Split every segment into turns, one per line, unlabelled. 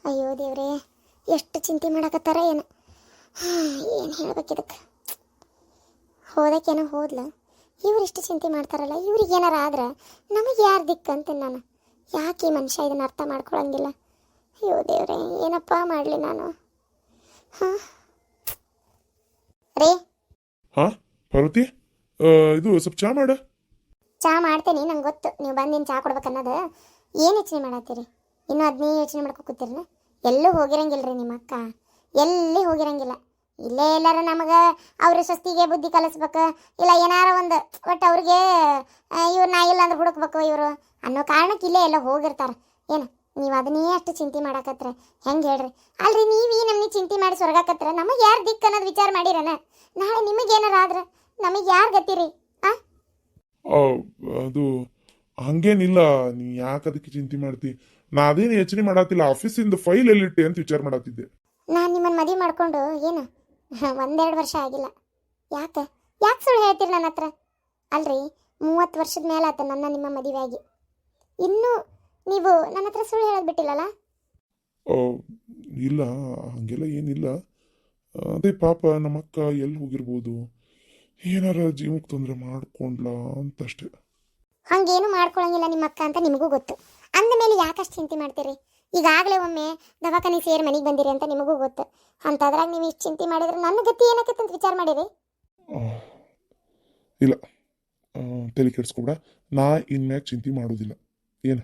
ಅಯ್ಯೋ ದೇವ್ರೇ, ಎಷ್ಟು ಚಿಂತೆ ಮಾಡಕತ್ತಾರ ಏನು. ಏನು ಹೇಳ್ಬೇಕಿದಕ್ಕೆ. ಹೋದಕ್ಕೇನೋ ಹೋದ್ಲ, ಇವ್ರಿಷ್ಟು ಚಿಂತೆ ಮಾಡ್ತಾರಲ್ಲ, ಇವ್ರಿಗೆ ಏನಾರ ಆದ್ರೆ ನಮಗೆ ಯಾರು ದಿಕ್ಕಂತ ನಾನು. ಯಾಕೆ ಈ ಮನುಷ್ಯ ಇದನ್ನು ಅರ್ಥ ಮಾಡ್ಕೊಳಂಗಿಲ್ಲ. ಅಯ್ಯೋ ದೇವ್ರೇ, ಏನಪ್ಪ ಮಾಡಲಿ ನಾನು. ಹಾಂ ರೇ.
ಹಾಂ ಪಾರ್ವತಿ, ಇದು ಸ್ವಲ್ಪ ಚಾ ಮಾಡ.
ಚಾ ಮಾಡ್ತೇನೆ, ನಂಗೆ ಗೊತ್ತು ನೀವು ಬಂದಿನ ಚಾ ಕೊಡ್ಬೇಕನ್ನೋದು. ಏನು ಯೋಚನೆ ಮಾಡತ್ತೀರಿ? ಇನ್ನೂ ಅದನ್ನೇ ಯೋಚನೆ ಮಾಡ್ಕೊ ಕೂತಿರನ? ಎಲ್ಲೂ ಹೋಗಿರಂಗಿಲ್ಲ ರೀ ನಿಮ್ಮ ಅಕ್ಕ, ಎಲ್ಲಿ ಹೋಗಿರಂಗಿಲ್ಲ. ಇಲ್ಲೇ ಎಲ್ಲಾರ ನಮಗೆ ಅವ್ರ ಸ್ವಸ್ತಿಗೆ ಬುದ್ಧಿ ಕಲಿಸ್ಬೇಕು, ಇಲ್ಲ ಏನಾರ ಒಂದು ಒಟ್ಟು ಅವ್ರಿಗೆ ಇವ್ರು ನಾ ಇಲ್ಲ ಅಂದ್ರೆ ಹುಡುಕ್ಬೇಕು ಇವರು ಅನ್ನೋ ಕಾರಣಕ್ಕೆ ಇಲ್ಲೇ ಎಲ್ಲ ಹೋಗಿರ್ತಾರೆ. ಏನು ನೀವು ಅದನ್ನೇ ಅಷ್ಟು ಚಿಂತೆ ಮಾಡಕತ್ರ ಹೆಂಗೆ ಹೇಳ್ರಿ? ಅಲ್ರಿ, ನೀವು ಈ ನಮ್ನಿ ಚಿಂತೆ ಮಾಡಿ ಸ್ವರ್ಗಕತ್ರ ನಮಗೆ ಯಾರು ದಿಕ್ಕು ಅನ್ನೋದು ವಿಚಾರ ಮಾಡಿರನ? ನಾಳೆ ನಿಮಗೇನಾರ ಆದ್ರೆ ನಮಗೆ ಯಾರು ಗತಿರಿ?
ಅದು ಹಂಗೇನಿಲ್ಲ, ನೀ ಯಾಕೆ ಅದಕ್ಕೆ ಚಿಂತೆ ಮಾಡ್ತಿ? ನಾ ಅದೇನು ಯೋಚನೆ ಮಾಡತ್ತಿಲ್ಲ, ಆಫೀಸಿಂದ ಫೈಲ್ ಎಲ್ಲಿಟ್ಟೆ ಅಂತ ವಿಚಾರ ಮಾಡತ್ತಿದ್ದೆ.
ನಾನು ನಿಮ್ಮನ್ನು ಮದುವೆ ಮಾಡ್ಕೊಂಡು ಏನು 1-2 ವರ್ಷ ಆಗಿಲ್ಲ. ಯಾಕೆ ಯಾಕೆ ಸುಳ್ಳು ಹೇಳ್ತೀರಿ ನನ್ನ ಹತ್ರ? ಅಲ್ರಿ, 30 ವರ್ಷದ ಮೇಲೆ ಆತ ನನ್ನ ನಿಮ್ಮ ಮದುವೆ ಆಗಿ, ಇನ್ನೂ ನೀವು ನನ್ನ ಹತ್ರ ಸುಳ್ಳು ಹೇಳೋದು ಬಿಟ್ಟಿಲ್ಲಲ್ಲ?
ಇಲ್ಲ, ಹಂಗೆಲ್ಲ ಏನಿಲ್ಲ. ಅದೇ ಪಾಪ ನಮ್ಮಕ್ಕ ಎಲ್ಲಿ ಹೋಗಿರ್ಬೋದು, ಏನಾರ ಜೀವಕ್ಕೆ ತೊಂದರೆ ಮಾಡ್ಕೊಂಡ್ಲ ಅಂತಷ್ಟೇ.
ಹಂಗೇನು ಮಾಡ್ಕೊಳಂಗಿಲ್ಲ ನಿಮ್ಮ ಅಕ್ಕ ಅಂತ ನಿಮಗೂ ಗೊತ್ತು. ಅಂದಮೇಲೆ ಯಾಕಷ್ಟು ಚಿಂತೆ ಮಾಡ್ತೀರಿ? ಈಗಾಗಲೇ ಒಮ್ಮೆ ದವಾಖಾನೆ ಸೇರಿ ಮನೆಗೆ ಬಂದಿರಿ ಅಂತ ನಿಮಗೂ ಗೊತ್ತು. ಅಂತಾದ್ರಾಗ ನೀವು ಇಷ್ಟು ಚಿಂತೆ ಮಾಡಿದ್ರೆ ನನ್ನ ಗತಿ ಏನಕ್ಕಂತ ವಿಚಾರ ಮಾಡಿರಿ?
ಇಲ್ಲ, ತಲೆ ಕೆಡಿಸ್ಕೊಬೇಡ, ನಾ ಇನ್ಮ್ಯಾಗ ಚಿಂತೆ ಮಾಡೋದಿಲ್ಲ. ಏನು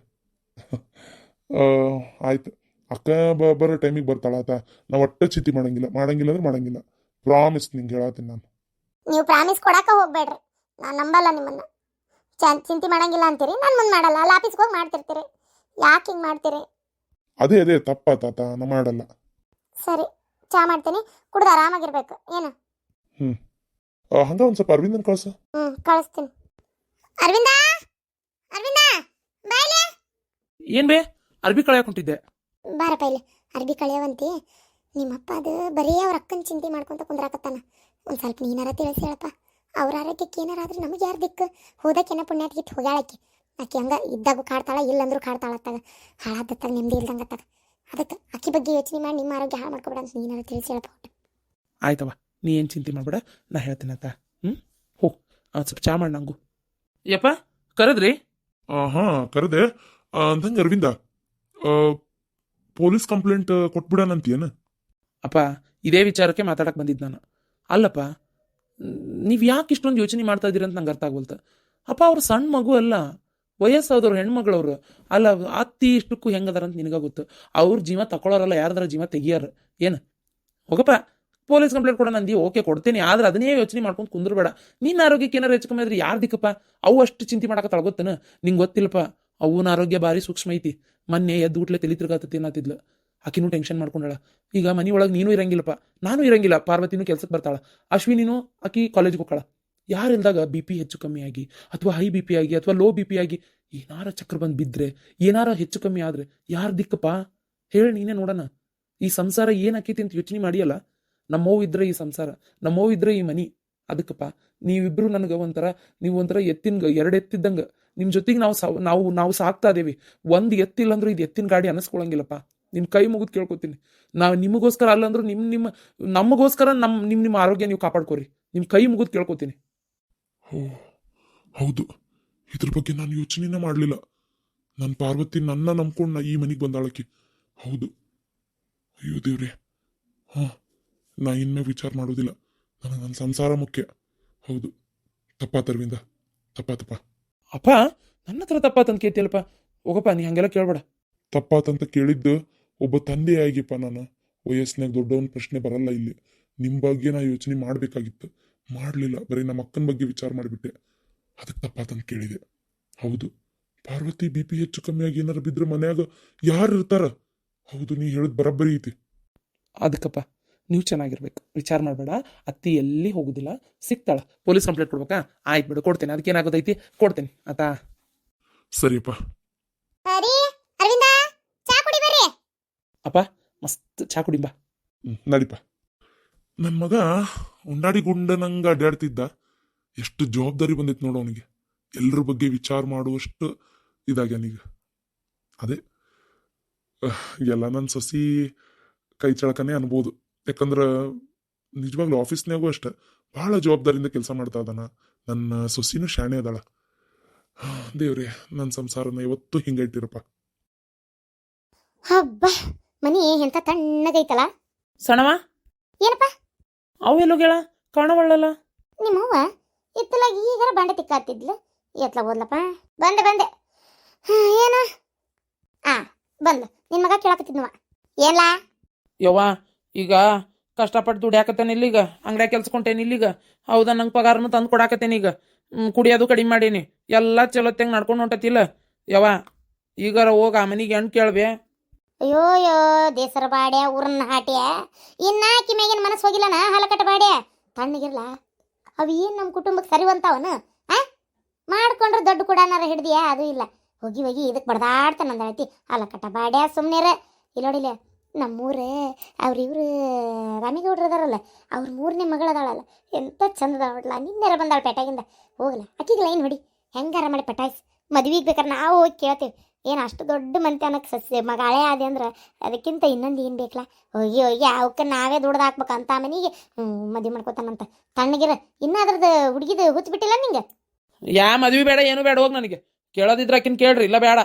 ಆಯ್ತು, ಅಕ್ಕ ಬರೋ ಟೈಮಿಗೆ ಬರ್ತಾಳಾತ. ನಾ ಒಟ್ಟ ಚಿಂತೆ ಮಾಡಂಗಿಲ್ಲ ಅಂದ್ರೆ ಮಾಡಂಗಿಲ್ಲ. ಪ್ರಾಮಿಸ್ ನಿಂಗೆ ಹೇಳತ್ತೀನಿ ನಾನು.
ನೀವು ಪ್ರಾಮಿಸ್ ಕೊಡಕ್ಕೆ ಹೋಗ್ಬೇಡ್ರಿ, ನಾನು ನಂಬಲ್ಲ ನಿಮ್ಮನ್ನು. ಚಿಂತೆ ಮಾಡಂಗಿಲ್ಲ ಅಂತೀರಿ, ನಾನು ಮುಂದೆ ಮಾಡಲ್ಲ, ಅಲ್ಲಿ ಆಫೀಸ್ಗೆ ಹೋಗಿ ಮಾಡ್ತಿರ್ತೀರಿ. ಯಾಕೆ ಹಿಂಗೆ ಮಾಡ್ತೀರಿ?
ಅದೇ ತಪ್ಪಾತ, ನಾ ಮಾಡಲ್ಲ.
ಸರಿ, ಚಾ ಮಾಡ್ತೀನಿ, ಕುಡ್ದು ಆರಾಮಾಗಿರ್ಬೇಕು. ಏನು
ಹಂಗ ಒಂದು ಸ್ವಲ್ಪ ಅರವಿಂದನ್ ಕಳ್ಸ.
ಕಳಿಸ್ತೀನಿ. ಅರವಿಂದ, ಅರವಿಂದ ಬಾಯ್ಲೆ.
ಏನ್ ಬೇ, ಅರ್ಬಿ ಕಳೆಯಕ್ ಹೊಂಟಿದ್ದೆ.
ಬಾರಪ್ಪ ಇಲ್ಲಿ, ಅರ್ಬಿ ಕಳೆಯವಂತಿ. ನಿಮ್ಮಪ್ಪ ಅದು ಬರೀ ಅವ್ರ ಅಕ್ಕನ ಚಿಂತೆ ಮಾಡ್ಕೊಂತ ಕುಂದ್ರಾಕತ್ತಾನ. ಒಂದು ಸ್ವಲ್ಪ ನೀನಾರ ತಿಳಿಸಿ ಹೇಳಪ್ಪ. ಅವ್ರ ಆರೋಗ್ಯಕ್ಕೆ ಏನಾರ ಆದ್ರೆ ನಮಗೆ ಯಾರು ದಿಕ್ಕು? ಹೋದಕ್ಕೇನ ಪುಣ್ಯಾತ್ಗಿತ್ತು ಹೋಗ್ಯಾಳಕ್ಕೆ. ಆಕೆ ಹಂಗ ಇದ್ದಾಗೂ ಕಾಡ್ತಾಳ, ಇಲ್ಲಂದ್ರೂ ಕಾಡ್ತಾಳ ಅತ್ತಾಗ. ಹಾಳಾದತ್ತಾಗ ನೆಮ್ಮದಿ ಇಲ್ದಂಗೆ ಅತ್ತಾಗ. ಅದಕ್ಕೆ ಅಕ್ಕಿ ಬಗ್ಗೆ ಯೋಚನೆ ಮಾಡಿ ನಿಮ್ಮ ಆರೋಗ್ಯ ಹಾಳು ಮಾಡ್ಕೊಬೇಡ ಅಂತ ನೀನಾರ ತಿಳಿಸಿ ಹೇಳಪ್ಪ.
ಆಯ್ತವ, ನೀ ಏನು ಚಿಂತೆ ಮಾಡ್ಬೇಡ, ನಾ ಹೇಳ್ತೀನಿ ಆತ. ಹೋ, ಸ್ವಲ್ಪ ಚಾ ಮಾಡಿ ನಂಗು. ಯಪ್ಪ ಕರೆದ್ರಿ?
ಹಾಂ ಕರೆದೆ. ಅಂದಂಗೆ ಅರವಿಂದ, ಪೊಲೀಸ್ ಕಂಪ್ಲೇಂಟ್ ಕೊಟ್ಬಿಡನಂತೀಯನ?
ಅಪ್ಪ, ಇದೇ ವಿಚಾರಕ್ಕೆ ಮಾತಾಡಕ್ಕೆ ಬಂದಿದ್ದು ನಾನು. ಅಲ್ಲಪ್ಪ, ನೀವು ಯಾಕೆ ಇಷ್ಟೊಂದು ಯೋಚನೆ ಮಾಡ್ತಾ ಇದ್ದೀರಿ ಅಂತ ನಂಗೆ ಅರ್ಥ ಆಗ್ಬೋಲ್ತ. ಅಪ್ಪ, ಅವ್ರು ಸಣ್ಣ ಮಗು ಅಲ್ಲ, ವಯಸ್ಸಾದವ್ರು, ಹೆಣ್ಮಗಳವ್ರು ಅಲ್ಲ. ಅತ್ತಿ ಇಷ್ಟಕ್ಕೂ ಹೆಂಗದಾರ ಅಂತ ನಿನಗ ಗೊತ್ತು. ಅವ್ರ ಜೀವ ತಗೊಳ್ಳೋರಲ್ಲ, ಯಾರ್ದಾರ ಜೀವ ತೆಗಿಯಾರ. ಏನು ಹೋಗಪ್ಪ, ಪೊಲೀಸ್ ಕಂಪ್ಲೇಂಟ್ ಕೊಡೋಣ ಅಂದಿ, ಓಕೆ ಕೊಡ್ತೀನಿ. ಆದ್ರೆ ಅದನ್ನೇ ಯೋಚನೆ ಮಾಡ್ಕೊಂಡು ಕುಂದ್ರಬೇಡ. ನಿನ್ನ ಆರೋಗ್ಯಕ್ಕೆ ಏನಾರು ಹೆಚ್ಚು ಕಮ್ಮಿ ಆದ್ರೆ ಯಾರು ದಿಕ್ಕಪ್ಪ? ಅವು ಅಷ್ಟು ಚಿಂತೆ ಮಾಡಕತ್ತಾಳ ಗೊತ್ತೇನ? ನಿಂಗೆ ಗೊತ್ತಿಲ್ಲಪ್ಪ, ಅವನ ಆರೋಗ್ಯ ಭಾರಿ ಸೂಕ್ಷ್ಮ ಐತಿ. ಮೊನ್ನೆ ಎದ್ದು ಊಟ್ಲೆ ತಲೆ ತಿರ್ಗಾತತಿ ಅನ್ನತ್ತಿದ್ಲು. ಆಕಿನೂ ಟೆನ್ಷನ್ ಮಾಡ್ಕೊಂಡಾಳ. ಈಗ ಮನೆ ಒಳಗೆ ನೀನು ಇರಂಗಿಲ್ಲಪ್ಪ, ನಾನು ಇರಂಗಿಲ್ಲ, ಪಾರ್ವತಿನೂ ಕೆಲ್ಸಕ್ಕೆ ಬರ್ತಾಳ, ಅಶ್ವಿನಿನೂ ಆಕಿ ಕಾಲೇಜ್ಗೆ ಹೋಗ್ತಾಳ. ಯಾರಿಲ್ದಾಗ ಬಿ ಪಿ ಹೆಚ್ಚು ಕಮ್ಮಿ ಆಗಿ, ಅಥವಾ ಹೈ ಬಿ ಪಿ ಆಗಿ, ಅಥವಾ ಲೋ ಬಿ ಪಿ ಆಗಿ ಏನಾರ ಚಕ್ರ ಬಂದು ಬಿದ್ದರೆ, ಏನಾರ ಹೆಚ್ಚು ಕಮ್ಮಿ ಆದ್ರೆ ಯಾರು ದಿಕ್ಕಪ್ಪ? ಹೇಳಿ ನೀನೇ ನೋಡೋಣ. ಈ ಸಂಸಾರ ಏನಾಕೈತಿ ಅಂತ ಯೋಚನೆ ಮಾಡಿಯಲ್ಲ. ನಮ್ಮವ್ವ ಇದ್ರೆ ಈ ಸಂಸಾರ, ನಮ್ಮವ್ವ ಇದ್ರೆ ಈ ಮನಿ. ಅದಕ್ಕಪ್ಪ ನೀವಿಬ್ರು ನನಗೆ ನೀವು ಒಂಥರ ಎತ್ತಿನ 2 ಎತ್ತಿದ್ದಂಗೆ. ನಿಮ್ಮ ಜೊತೆಗೆ ನಾವು ಸಾಕ್ತಾ ಇದೇವಿ. ಒಂದು ಎತ್ತಿಲ್ಲ ಅಂದ್ರೂ ಇದು ಎತ್ತಿನ ಗಾಡಿ ಅನ್ನಿಸ್ಕೊಳಂಗಿಲ್ಲಪ್ಪ. ನಿಮ್ಮ ಕೈ ಮುಗಿದು ಕೇಳ್ಕೊತೀನಿ. ನಾವು ನಿಮಗೋಸ್ಕರ ಅಲ್ಲಂದ್ರೂ ನಮಗೋಸ್ಕರ ನಿಮ್ಮ ಆರೋಗ್ಯ ನೀವು ಕಾಪಾಡ್ಕೋರಿ. ನಿಮ್ಮ ಕೈ ಮುಗಿದು ಕೇಳ್ಕೊತೀನಿ.
ಹೌದು, ಇದ್ರ ಬಗ್ಗೆ ನಾನು ಯೋಚನೆನೇ ಮಾಡಲಿಲ್ಲ. ನನ್ನ ಪಾರ್ವತಿ ನನ್ನ ನಂಬ್ಕೊಂಡು ಈ ಮನೆಗೆ ಬಂದಾಳಕ್ಕೆ. ಹೌದು, ಅಯ್ಯೋ ದೇವ್ರೆ. ನಾ ಇನ್ಮೇಲೆ ವಿಚಾರ ಮಾಡೋದಿಲ್ಲ. ನನಗೆ ನನ್ನ ಸಂಸಾರ ಮುಖ್ಯ. ಹೌದು, ತಪ್ಪಾತರ್ವಿಂದ, ತಪ್ಪಾತಪ್ಪ.
ಅಪ್ಪ, ನನ್ನ ಹತ್ರ ತಪ್ಪಾತಂತ ಕೇಳ್ತಿಯಲ್ಲಪ್ಪ. ಹೋಗಪ್ಪ, ನೀ ಹಂಗೆಲ್ಲ ಕೇಳ್ಬೇಡ.
ತಪ್ಪಾತಂತ ಕೇಳಿದ್ದು ಒಬ್ಬ ತಂದೆಯಾಗಿಪ್ಪ. ನಾನು ವಯಸ್ಸಿನಾಗ ದೊಡ್ಡವನ ಪ್ರಶ್ನೆ ಬರಲ್ಲ ಇಲ್ಲಿ. ನಿಮ್ಮ ಬಗ್ಗೆ ನಾ ಯೋಚನೆ ಮಾಡಬೇಕಾಗಿತ್ತು, ಮಾಡಲಿಲ್ಲ. ಬರೀ ನಮ್ಮ ಅಕ್ಕನ ಬಗ್ಗೆ ವಿಚಾರ ಮಾಡಿಬಿಟ್ಟೆ. ಅದಕ್ಕೆ ತಪ್ಪಾತಂತ ಕೇಳಿದೆ. ಹೌದು, ಪಾರ್ವತಿ ಬಿ ಪಿ ಹೆಚ್ಚು ಕಮ್ಮಿ ಆಗಿ ಏನಾರು ಬಿದ್ರೆ ಮನ್ಯಾಗ ಯಾರು ಇರ್ತಾರ? ಹೌದು, ನೀ ಹೇಳಿದ್ ಬರಬ್ಬರಿ ಐತಿ.
ಅದಕ್ಕಪ್ಪ ನೀವು ಚೆನ್ನಾಗಿರ್ಬೇಕು, ವಿಚಾರ ಮಾಡಬೇಡ. ಅತ್ತಿ ಎಲ್ಲಿ ಹೋಗುದಿಲ್ಲ, ಸಿಗ್ತಾಳ. ಪೊಲೀಸ್ ಕಂಪ್ಲೇಂಟ್ ಕೊಡ್ಬೇಕಾ? ಆಯ್ತು ಬಿಡು, ಕೊಡ್ತೇನೆ. ಅದಕ್ಕೇನಾಗೋದೈತಿ, ಕೊಡ್ತೇನೆ ಆತಾ.
ಸರಿಯಪ್ಪ.
ಅಪ್ಪ, ಮಸ್ತ್ ಚಾ ಕುಡಿಂಬ.
ನಡಿಪ. ನನ್ನ ಮಗ ಉಂಡಾಡಿ ಗುಂಡನಂಗ ಅಡ್ಡಾಡ್ತಿದ್ದ. ಎಷ್ಟು ಜವಾಬ್ದಾರಿ ಬಂದಿತ್ತು ನೋಡು ಅವನಿಗೆ. ಎಲ್ಲರ ಬಗ್ಗೆ ವಿಚಾರ ಮಾಡುವಷ್ಟು ಇದಾಗ್ಯಾನೀಗ. ಅದೇ ಎಲ್ಲ ನನ್ನ ಸೊಸಿ ಕೈ ಚಳಕನೇ ಅನ್ಬೋದು. ಯಾಕಂದ್ರೆ ನಿಜವಾಗ್ಲೂ ಆಫೀಸ್ನಾಗೂ ಅಷ್ಟೆ ಭಾಳ ಜವಾಬ್ದಾರಿಯಿಂದ ಕೆಲಸ ಮಾಡ್ತಾ ಇದ್ದಾನ. ನನ್ನ ಸೊಸಿನೂ ಶಾಣೆ ಅದಾಳ. ದೇವ್ರೆ, ನನ್ನ ಸಂಸಾರನ ಇವತ್ತು ಹಿಂಗೆ ಇಟ್ಟಿರಪ್ಪ.
ಹಬ್ಬ, ಮನಿ ಎಂತ ತಣ್ಣಗೈತಲ್ಲ.
ಸಣವ
ಏನಪ್ಪ
ಅವೆಲ್ಲೋಗ್ಯಾಳ ಕಾಣವಳ್ಳಲ್ಲ.
ನಿಮ್ಮವ್ವ ಇತ್ತಲಾಗ ಈಗಾರ ಬಂಡೆ ತಿಕ್ಕಾತಿದ್ಲು. ಎತ್ಲ ಹೋದ್ಲಪ್ಪ. ಬಂದೆ ಏನು ಬಂದು ನಿನ್ ಮಗ ಕೇಳಕತ್ತಿದ್ನವ. ಏನ್ಲಾ?
ಯವ್ವ ಈಗ ಕಷ್ಟಪಟ್ಟು ದುಡ್ಯಾಕತ್ತೇನೆ ಇಲ್ಲಿಗ, ಅಂಗಡ್ಯಾಗ ಕೆಲ್ಸಕೊಂಟೇನಿ ಇಲ್ಲಿಗ. ಹೌದಾ, ನಂಗೆ ಪಗಾರನು ತಂದು ಕೊಡಾಕತ್ತೇನೆ ಈಗ. ಕುಡಿಯೋದು ಕಡಿಮೆ ಮಾಡೀನಿ, ಎಲ್ಲ ಚಲೋತ್ತೆಂಗೆ ನಡ್ಕೊಂಡು ಹೊಂಟತಿಲ್ಲ. ಯವ್ವ ಈಗಾರ ಹೋಗ ಆ ಮನಿಗೆ ಹೆಣ್ಣು ಕೇಳ್ಬೆ.
ಅಯ್ಯೋ ದೇಸರ ಬಾಡ್ಯ ಊರನ್ನ ಹಾಟ್ಯ ಇನ್ನಾಕಿ ಮ್ಯಾಗಿನ ಮನಸ್ಸು ಹೋಗಿಲ್ಲನ ಹಲಕಟ್ಟ ಬಾಡ್ಯ ತಣ್ಣಗಿರ್ಲ. ಅವು ಏನು ನಮ್ಮ ಕುಟುಂಬಕ್ಕೆ ಸರಿವಂತಾವನು? ಮಾಡ್ಕೊಂಡ್ರೆ ದೊಡ್ಡ ಕುಡನಾರ ಹಿಡ್ದಿಯಾ? ಅದು ಇಲ್ಲ. ಹೋಗಿ ಇದಕ್ಕೆ ಬಡ್ದಾಡ್ತಾನೆ ಅಂದಳತಿ ಹಲಕಟ್ಟ ಬಾಡ್ಯ. ಸುಮ್ಮನೆ ಇಲ್ಲೋಡಿಲ್ಲ, ನಮ್ಮೂರ ಇವ್ರು ರಾಮಿಗೌಡ್ರು ಅದಾರಲ್ಲ, ಅವ್ರ ಮೂರನೇ ಮಗಳದಾಳಲ್ಲ, ಎಂತ ಚಂದದಾವಡ್ಲ. ನಿನ್ನೆರ ಬಂದಾಳ ಪೇಟೆಗಿಂದ. ಹೋಗಲ್ಲ ಆಕಿಗೆ ಲೈನ್ ಹೊಡಿ, ಹೆಂಗಾರ ಮಾಡಿ ಪಟಾಯಿಸಿ ಮದ್ವಿಗೆ ಬೇಕಾರೆ ನಾವು ಹೋಗಿ ಕೇಳ್ತೇವೆ. ಏನು ಅಷ್ಟು ದೊಡ್ಡ ಮಂತ್ಯಾನಕ್ಕೆ ಸಸ್ಯ ಮಗ ಹಳೆ ಆದೆ ಅಂದ್ರೆ ಅದಕ್ಕಿಂತ ಇನ್ನೊಂದು ಏನು ಬೇಕಲ್ಲ. ಹೋಗಿ ಅವಕ್ಕೆ ನಾವೇ ದುಡ್ದು ಹಾಕ್ಬೇಕಂತ ಮನೆಗೆ ಮದುವೆ ಮಾಡ್ಕೋತಾನಂತ. ತಣ್ಣಗಿರ ಇನ್ನೂ ಅದ್ರದ್ದು ಹುಡುಗಿದು ಹುಚ್ಚು ಬಿಟ್ಟಿಲ್ಲ ನಿಂಗೆ?
ಯಾ ಮದ್ವಿ ಬೇಡ ಏನು ಬೇಡ, ಹೋಗಿ ನನಗೆ ಕೇಳೋದಿದ್ರಾಕಿನ್ ಕೇಳ್ರಿ, ಇಲ್ಲ ಬೇಡ.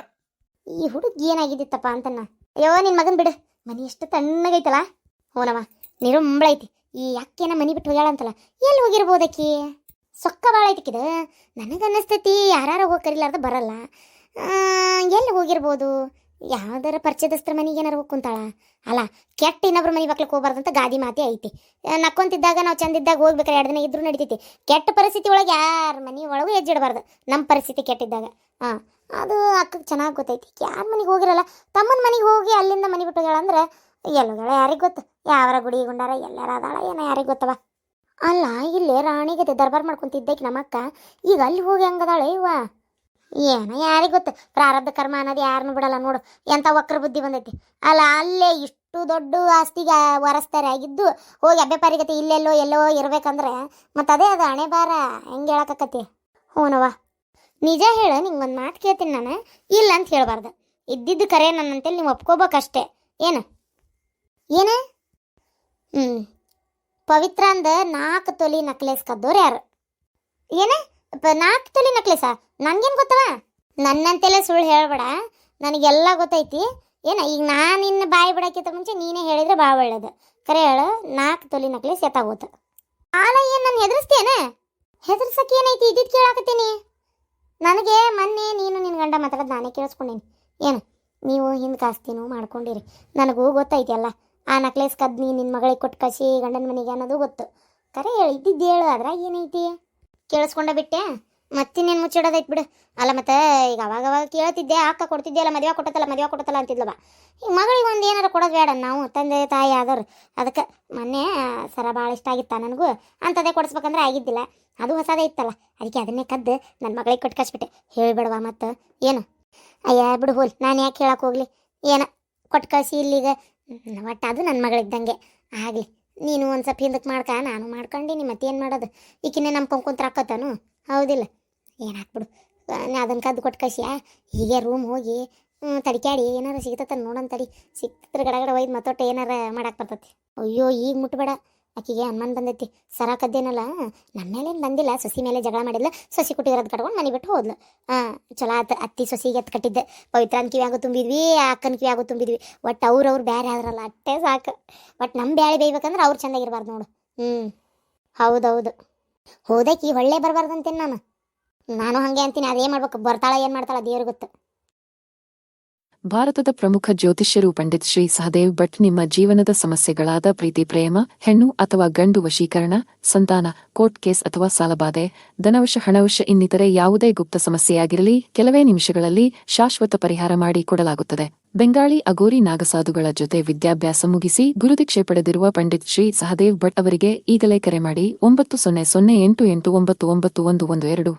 ಈ ಹುಡುಗಿ ಏನಾಗಿದ್ದಿತ್ತಪ್ಪ ಅಂತನ್ನ. ಅಯ್ಯೋ ನಿನ್ನ ಮಗನ್ ಬಿಡು, ಮನೆ ಎಷ್ಟು ತಣ್ಣಗೈತಲ್ಲ. ಹೋನವ ನಿರುಂಬಳೈತಿ. ಈ ಅಕ್ಕೇನ ಮನೆ ಬಿಟ್ಟು ಹೋಗ್ಯಾಳಂತಲ್ಲ, ಎಲ್ಲಿ ಹೋಗಿರ್ಬೋದಕ್ಕಿ? ಸೊಕ್ಕ ಭಾಳ ಐತಿಕಿದ. ನನಗನ್ನಿಸ್ತೈತಿ ಯಾರು ಹೋಗಿ ಕರಿಲಾರ್ದ ಬರಲ್ಲ. ಎಲ್ಲಿ ಹೋಗಿರ್ಬೋದು? ಯಾವ್ದಾರ ಪರಿಚಯದಸ್ತ್ರ ಮನೆಗೆ ಏನಾರು ಹೋಗಿ ಕುಂತಾಳ ಅಲ್ಲ. ಕೆಟ್ಟ ಇನ್ನೊಬ್ರ ಮನೆ ಮಕ್ಳಿಗೆ ಹೋಗ್ಬಾರ್ದಂತ ಗಾದಿ ಮಾತೇ ಐತಿ. ನಕ್ಕೊಂತಿದ್ದಾಗ ನಾವು ಚಂದಿದ್ದಾಗ ಹೋಗ್ಬೇಕಾರೆ 2 ದಿನ ಇದ್ರೂ ನಡಿತೈತಿ. ಕೆಟ್ಟ ಪರಿಸ್ಥಿತಿ ಒಳಗೆ ಯಾರ ಮನೆ ಒಳಗೂ ಹೆಜ್ಜಿಡಬಾರ್ದು. ನಮ್ಮ ಪರಿಸ್ಥಿತಿ ಕೆಟ್ಟಿದ್ದಾಗ ಅದು ಅಕ್ಕಗೆ ಚೆನ್ನಾಗಿ ಗೊತ್ತೈತಿ. ಯಾರ ಮನೆಗೆ ಹೋಗಿರಲ್ಲ, ತಮ್ಮನ ಮನೆಗೆ ಹೋಗಿ ಅಲ್ಲಿಂದ ಮನೆ ಬಿಟ್ಟು ಹೋಗ್ಯಾಳ ಅಂದ್ರೆ ಎಲ್ಲೋಗಳ ಯಾರಿಗೆ ಗೊತ್ತು? ಯಾವರ ಗುಡಿ ಗುಂಡಾರ ಎಲ್ಲಾರ ಅದಾಳ ಏನೋ ಯಾರಿಗೆ ಗೊತ್ತವ. ಅಲ್ಲ ಇಲ್ಲೇ ರಾಣಿಗತೆ ದರ್ಬಾರ್ ಮಾಡ್ಕೊಂತಿದ್ದಕ್ಕೆ ನಮ್ಮಕ್ಕ ಈಗ ಅಲ್ಲಿ ಹೋಗಿ ಹಂಗದಾಳೆ ಇವ. ಏನೋ ಯಾರಿಗೆ ಗೊತ್ತು? ಪ್ರಾರಬ್ಧ ಕರ್ಮ ಅನ್ನೋದು ಯಾರನ್ನೂ ಬಿಡಲ್ಲ ನೋಡು. ಎಂಥ ವಕ್ರ ಬುದ್ಧಿ ಬಂದೈತಿ ಅಲ್ಲ. ಅಲ್ಲೇ ಇಷ್ಟು ದೊಡ್ಡ ಆಸ್ತಿಗೆ ವರಸ್ತಾರೆ ಆಗಿದ್ದು ಹೋಗಿ ಅಬ್ಬೆ ಪಾರಿಗತಿ ಇಲ್ಲೆಲ್ಲೋ ಎಲ್ಲೋ ಇರ್ಬೇಕಂದ್ರೆ ಮತ್ತೆ ಅದೇ ಅದು ಹಣೆ ಬಾರ. ಹೆಂಗೆ ಹೇಳಕತ್ತಿ? ಹ್ಞೂನವ್ವ, ನಿಜ ಹೇಳು. ನಿಂಗೆ ಒಂದು ಮಾತು ಕೇಳ್ತೀನಿ ನಾನು, ಇಲ್ಲ ಅಂತ ಹೇಳ್ಬಾರ್ದು. ಇದ್ದಿದ್ದು ಕರೆ ನನ್ನಂತೇಳಿ ನೀವು ಒಪ್ಕೋಬೇಕಷ್ಟೇ. ಏನು ಪವಿತ್ರ ಅಂದ 4 ತೊಲಿ ನಕ್ಲೇಸ್ ಕದ್ದೋರು ಯಾರು? 4 ತೊಲಿ ನಕ್ಲೇಸ? ನನಗೇನು ಗೊತ್ತವ? ನನ್ನಂತೆಲ್ಲ ಸುಳ್ಳು ಹೇಳ್ಬೇಡ, ನನಗೆಲ್ಲ ಗೊತ್ತೈತಿ. ಈಗ ನಾನು ಇನ್ನು ಬಾಯಿ ಬಿಡೋಕ್ಕಿಂತ ಮುಂಚೆ ನೀನೇ ಹೇಳಿದ್ರೆ ಭಾಳ ಒಳ್ಳೇದು. ಕರೆ ಹೇಳು, 4 ತೊಲಿ ನಕ್ಲೇಸ್ ಎತ್ತಾಗೋತು. ಆಲ ಏನು ನನ್ನ ಹೆದರ್ಸ್ತೇನೆ? ಹೆದರ್ಸಕ್ಕೆ ಏನೈತಿ? ಇದ್ದಿದ್ದು ಕೇಳಾಕತ್ತೀನಿ. ನನಗೆ ಮೊನ್ನೆ ನೀನು ನಿನ್ನ ಗಂಡ ಮಾತಾಡೋದು ನಾನೇ ಕೇಳಿಸ್ಕೊಂಡೇನಿ. ನೀವು ಹಿಂದೆ ಕಾಸ್ತಿನೂ ಮಾಡ್ಕೊಂಡಿರಿ, ನನಗೂ ಗೊತ್ತೈತಿ ಅಲ್ಲ. ಆ ನಕ್ಲೇಸ್ ಕದ್ದು ನಿನ್ನ ಮಗಳಿಗೆ ಕೊಟ್ಟು ಕಸಿ ಗಂಡನ ಮನೆಗೆ ಅನ್ನೋದು ಗೊತ್ತು. ಕರೆ ಹೇಳು, ಇದ್ದಿದ್ದು ಹೇಳು, ಅದ್ರಾಗ ಏನೈತಿ? ಕೇಳಿಸ್ಕೊಂಡ ಬಿಟ್ಟೆ, ಮತ್ತಿನ್ನೇನು ಮುಚ್ಚಿಡೋದೈತೆ ಬಿಡು. ಅಲ್ಲ ಮತ್ತೆ ಈಗ ಅವಾಗ ಕೇಳ್ತಿದ್ದೆ, ಅಕ್ಕ ಕೊಡ್ತಿದ್ದೆ ಅಲ್ಲ, ಮದುವೆ ಕೊಟ್ಟತ್ತಲ್ಲ ಅಂತಿದ್ಲವ. ಈಗ ಮಗಳಿಗೆ ಒಂದು ಏನಾರು ಕೊಡೋದು ಬೇಡ? ನಾವು ತಂದೆ ತಾಯಿ ಆದವ್ರು. ಅದಕ್ಕೆ ಮೊನ್ನೆ ಸರ ಭಾಳ ಇಷ್ಟ ಆಗಿತ್ತ ನನಗೂ, ಅಂಥದ್ದೇ ಕೊಡಿಸ್ಬೇಕಂದ್ರೆ ಆಗಿದ್ದಿಲ್ಲ. ಅದು ಹೊಸದೇ ಇತ್ತಲ್ಲ, ಅದಕ್ಕೆ ಅದನ್ನೇ ಕದ್ದು ನನ್ನ ಮಗಳಿಗೆ ಕೊಟ್ಟು ಕಳಿಸ್ಬಿಟ್ಟೆ. ಹೇಳಿಬಿಡುವ ಮತ್ತು ಏನು? ಅಯ್ಯ ಬಿಡು ಹೋಲ್, ನಾನು ಯಾಕೆ ಹೇಳಕ್ಕೆ ಹೋಗ್ಲಿ? ಕೊಟ್ಟು ಕಳಿಸಿ ಇಲ್ಲಿಗ ಒಟ್ಟು ಅದು ನನ್ನ ಮಗಳಿದ್ದಂಗೆ ಆಗಲಿ. ನೀನು ಒಂದು ಸ್ವಲ್ಪ ಹಿಂದಕ್ಕೆ ನಾನು ಮಾಡ್ಕೊಂಡಿನಿ, ಮತ್ತೇನು ಮಾಡೋದು? ಈಕಿನ್ನೇ ನಂಬ್ಕೊಂಡ್ಕೊಂತ ಹಾಕತ್ತಾನು, ಹೌದಿಲ್ಲ? ಏನು ಹಾಕ್ಬಿಡು, ಅದನ್ನು ಕದ್ದು ಕೊಟ್ಟು ಕಳಿಸಿಯಾ? ಹೀಗೆ ರೂಮ್ ಹೋಗಿ ತಡಿಕ್ಯಾಡಿ ಏನಾರು ಸಿಗ್ತತ್ತ ನೋಡೋಣ ತಡಿ. ಸಿಕ್ತಿದ್ರೆ ಗಡಗಡ ಒಯ್ದು ಮತ್ತೊಟ್ಟು ಏನಾರ ಮಾಡಕ್ಕೆ ಬರ್ತೈತಿ. ಅಯ್ಯೋ ಈಗ ಮುಟ್ಬೇಡ, ಆಕಿಗೆ ಅನುಮಾನ ಬಂದೈತಿ. ಸರ ಕದ್ದೇನಲ್ಲ, ನಮ್ಮ ಮೇಲೇನು ಬಂದಿಲ್ಲ, ಸೊಸಿ ಮೇಲೆ ಜಗಳ ಮಾಡಿಲ್ಲ. ಸೊಸಿ ಕುಟ್ಟಿರೋದು ಕಟ್ಕೊಂಡು ಮನೆ ಬಿಟ್ಟು ಹೋದ್ಲು. ಚಲೋ ಆತ. ಅತ್ತಿ ಸೊಸಿಗೆ ಎತ್ತು ಕಟ್ಟಿದ್ದೆ. ಪವಿತ್ರನ ಕಿವಿಯಾಗೂ ತುಂಬಿದ್ವಿ, ಅಕ್ಕನ ಕಿವಿಯಾಗೂ ತುಂಬಿದ್ವಿ. ಒಟ್ಟು ಅವ್ರವ್ರು ಬೇರೆ ಆದ್ರಲ್ಲ, ಅಷ್ಟೇ ಸಾಕು. ಒಟ್ಟು ನಮ್ಮ ಬ್ಯಾಳೆ ಬೇಯ್ಬೇಕಂದ್ರೆ ಅವ್ರು ಚೆಂದಾಗಿರ್ಬಾರ್ದು ನೋಡು. ಹೌದೌದು, ಹೋದಕ್ಕೆ ಒಳ್ಳೆ ಬರಬಾರ್ದಂತೇನೆ ನಾನು ಹಾಗೆ ಅಂತೀನಿ. ಅದೇ ಮಾಡ್ಬೇಕು, ಬರ್ತಾಳ ಏನು ಮಾಡ್ತಾಳ ದೇವ್ರಿಗೆ ಗೊತ್ತು.
ಭಾರತದ ಪ್ರಮುಖ ಜ್ಯೋತಿಷ್ಯರು ಪಂಡಿತ್ ಶ್ರೀ ಸಹದೇವ್ ಭಟ್ ನಿಮ್ಮ ಜೀವನದ ಸಮಸ್ಯೆಗಳಾದ ಪ್ರೀತಿ, ಪ್ರೇಮ, ಹೆಣ್ಣು ಅಥವಾ ಗಂಡು ವಶೀಕರಣ, ಸಂತಾನ, ಕೋರ್ಟ್ ಕೇಸ್ ಅಥವಾ ಸಾಲಬಾಧೆ, ಧನವಶ, ಹಣವಶ ಇನ್ನಿತರೆ ಯಾವುದೇ ಗುಪ್ತ ಸಮಸ್ಯೆಯಾಗಿರಲಿ ಕೆಲವೇ ನಿಮಿಷಗಳಲ್ಲಿ ಶಾಶ್ವತ ಪರಿಹಾರ ಮಾಡಿ ಕೊಡಲಾಗುತ್ತದೆ. ಬೆಂಗಾಳಿ ಅಗೋರಿ ನಾಗಸಾಧುಗಳ ಜೊತೆ ವಿದ್ಯಾಭ್ಯಾಸ ಮುಗಿಸಿ ಗುರುದೀಕ್ಷೆ ಪಡೆದಿರುವ ಪಂಡಿತ್ ಶ್ರೀ ಸಹದೇವ್ ಭಟ್ ಅವರಿಗೆ ಈಗಲೇ ಕರೆ ಮಾಡಿ 900888991112